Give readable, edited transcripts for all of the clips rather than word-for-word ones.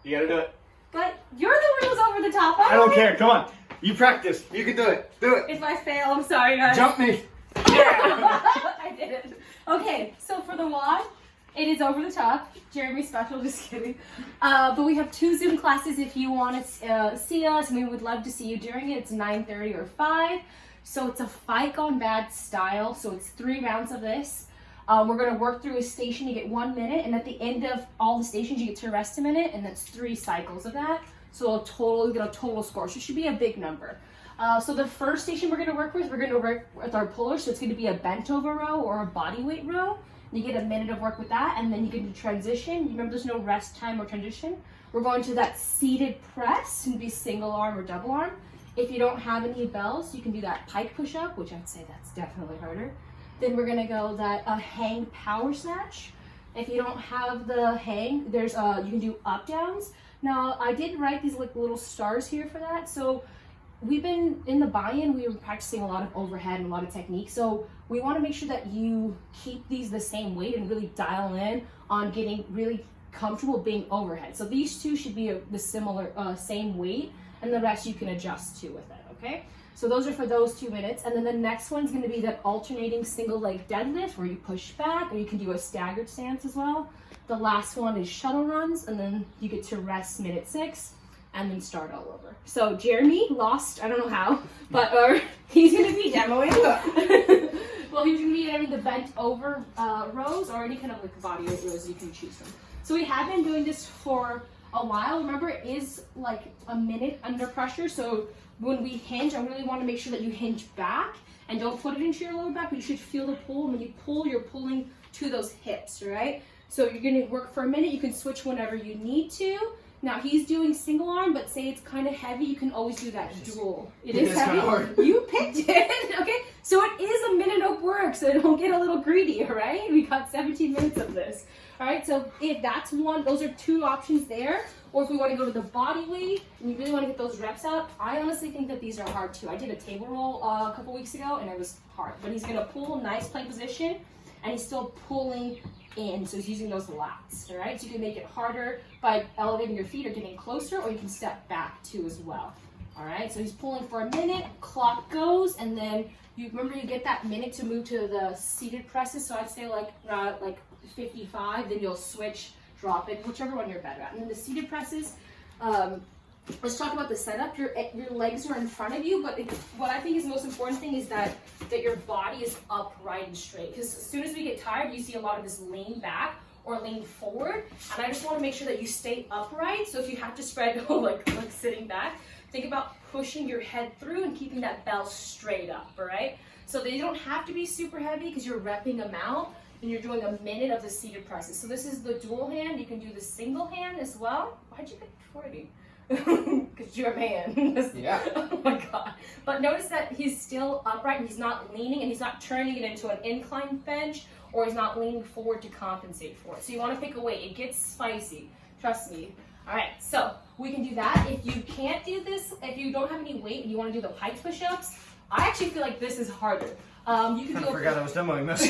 You gotta do it. But you're the one who's over the top. I don't care. Come on. You practice. You can do it. Do it. If I fail, I'm sorry, guys. Jump me. I did it. Okay, so for the WOD, it is over the top. Jeremy special, just kidding. But we have 2 Zoom classes if you want to see us, and we would love to see you during it. It's 9:30 or 5. So it's a fight gone bad style. So it's 3 rounds of this. We're going to work through a station. You get 1 minute, and at the end of all the stations, you get to rest a minute, and that's 3 cycles of that. So you get a total score. So it should be a big number. So the first station we're going to work with, we're going to work with our pullers. So it's going to be a bent over row or a body weight row. You get a minute of work with that, and then you get to transition. You remember there's no rest time or transition. We're going to that seated press. It can be single arm or double arm. If you don't have any bells, you can do that pike push-up, which I'd say that's definitely harder. Then we're gonna go that hang power snatch. If you don't have the hang, there's you can do up downs. Now I did write these like little stars here for that. So we've been in the buy-in, we were practicing a lot of overhead and a lot of technique. So we want to make sure that you keep these the same weight and really dial in on getting really comfortable being overhead. So these 2 should be the similar same weight, and the rest you can adjust to with it. Okay. So those are for those 2 minutes. And then the next one's going to be that alternating single leg deadlift where you push back, or you can do a staggered stance as well. The last one is shuttle runs, and then you get to rest minute 6 and then start all over. So Jeremy lost, I don't know how, but he's going to be demoing. Well, he's going to be doing the bent over rows or any kind of like body weight rows you can choose from. So we have been doing this for a while. Remember, it is like a minute under pressure. So when we hinge, I really want to make sure that you hinge back and don't put it into your lower back, but you should feel the pull. And when you pull, you're pulling to those hips, right? So you're going to work for a minute. You can switch whenever you need to. Now he's doing single arm, but say it's kind of heavy, you can always do that dual. It is heavy. You picked it, okay? So it is a minute of work, so don't get a little greedy, all right? We got 17 minutes of this. All right, so if that's one, those are 2 options there. Or if we want to go to the body weight and you really want to get those reps up, I honestly think that these are hard too. I did a table roll a couple weeks ago and it was hard. But he's going to pull, nice plank position, and he's still pulling in. So he's using those lats, all right? So you can make it harder by elevating your feet or getting closer, or you can step back too as well. All right, so he's pulling for a minute, clock goes, and then you remember you get that minute to move to the seated presses. So I'd say like 55, then you'll switch, drop it, whichever one you're better at. And then the seated presses, let's talk about the setup. Your legs are in front of you, but what I think is the most important thing is that your body is upright and straight. Because as soon as we get tired, you see a lot of this lean back or lean forward. And I just want to make sure that you stay upright. So if you have to spread like sitting back, think about pushing your head through and keeping that bell straight up, all right? So they don't have to be super heavy because you're repping them out. And you're doing a minute of the seated presses. So this is the dual hand. You can do the single hand as well. Why'd you pick 40? Because you're a man. Yeah. Oh my God. But notice that he's still upright and he's not leaning and he's not turning it into an incline bench, or he's not leaning forward to compensate for it. So you want to pick a weight. It gets spicy. Trust me. All right, so we can do that. If you can't do this, if you don't have any weight and you want to do the pike push-ups, I actually feel like this is harder. You can do I forgot I was demoing this.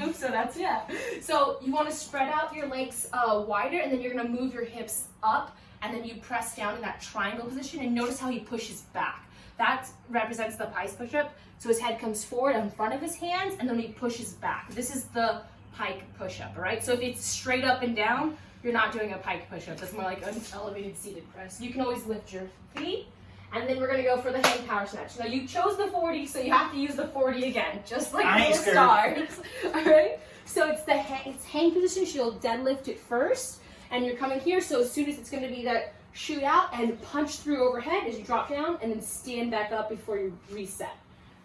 Oops, so that's, yeah. So you want to spread out your legs wider, and then you're going to move your hips up, and then you press down in that triangle position, and notice how he pushes back. That represents the pike push-up. So his head comes forward in front of his hands, and then he pushes back. This is the pike push-up, all right? So if it's straight up and down, you're not doing a pike push-up. That's more like an elevated seated press. You can always lift your feet. And then we're going to go for the hang power snatch. Now you chose the 40, so you have to use the 40 again, just like the stars. All right? So it's the hang position, so you'll deadlift it first. And you're coming here, so as soon as it's going to be that shoot out and punch through overhead as you drop down, and then stand back up before you reset.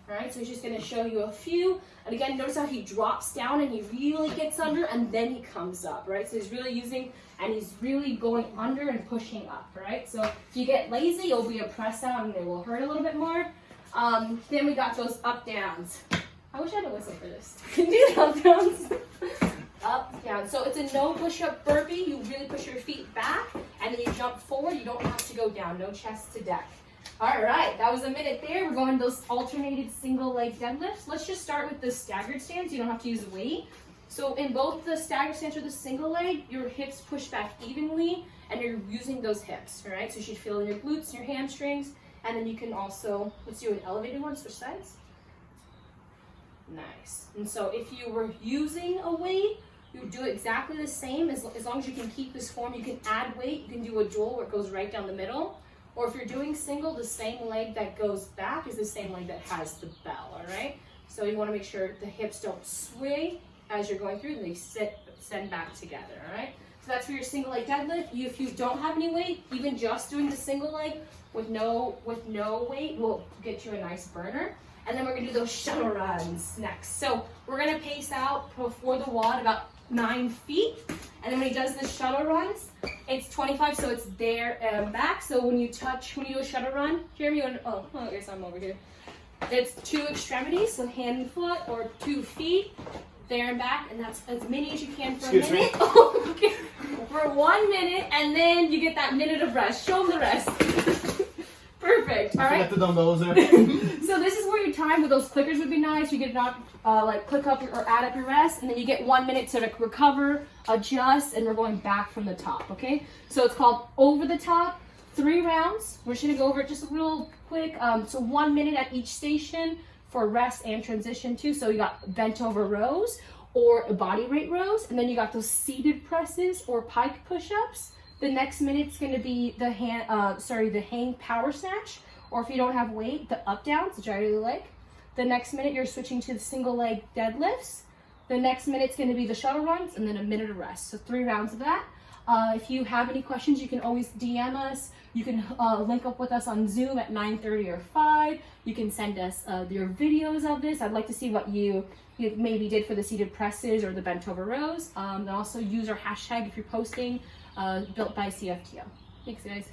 All right, so he's just going to show you a few. And again, notice how he drops down and he really gets under, and then he comes up, right? So he's really using, and he's really going under and pushing up, right? So if you get lazy, you'll be a press out and it will hurt a little bit more. Then we got those up downs. I wish I had a whistle for this. You can do the up downs. Up, down. So it's a no push-up burpee. You really push your feet back, and then you jump forward. You don't have to go down. No chest to deck. All right, that was a minute there. We're going those alternated single leg deadlifts. Let's just start with the staggered stance. You don't have to use weight. So in both the staggered stance or the single leg, your hips push back evenly, and you're using those hips, all right? So you should feel in your glutes, your hamstrings, and then you can also, let's do an elevated one, switch sides. Nice. And so if you were using a weight, you would do exactly the same. As long as you can keep this form, you can add weight. You can do a dual where it goes right down the middle. Or if you're doing single, the same leg that goes back is the same leg that has the bell, all right? So you want to make sure the hips don't sway as you're going through, and they send back together, all right? So that's for your single leg deadlift. If you don't have any weight, even just doing the single leg with no weight will get you a nice burner. And then we're gonna do those shuttle runs next. So we're gonna pace out before the WOD about 9 feet. And then when he does the shuttle runs, it's 25, so it's there and back. So when you do a shuttle run, Jeremy, oh, I guess I'm over here. It's 2 extremities, so hand and foot, or 2 feet, there and back, and that's as many as you can for a minute. Okay. For 1 minute, and then you get that minute of rest. Show them the rest. Perfect. All right. Get the dumbbells there. So this is where your time with those clickers would be nice. You get not like click up or add up your rest, and then you get 1 minute to recover, adjust, and we're going back from the top. Okay. So it's called over the top. 3 rounds. We're just gonna go over it just real quick. So 1 minute at each station for rest and transition too. So you got bent over rows or body weight rows, and then you got those seated presses or pike push-ups. The next minute's going to be the hang power snatch, or if you don't have weight, the up downs, which I really like. The next minute you're switching to the single leg deadlifts. The next minute's going to be the shuttle runs, and then a minute of rest. So 3 rounds of that. If you have any questions, you can always DM us. You can link up with us on Zoom at 9:30 or 5. You can send us your videos of this. I'd like to see what you maybe did for the seated presses or the bent over rows. And also use our hashtag if you're posting, built by CFTO. Thanks, guys.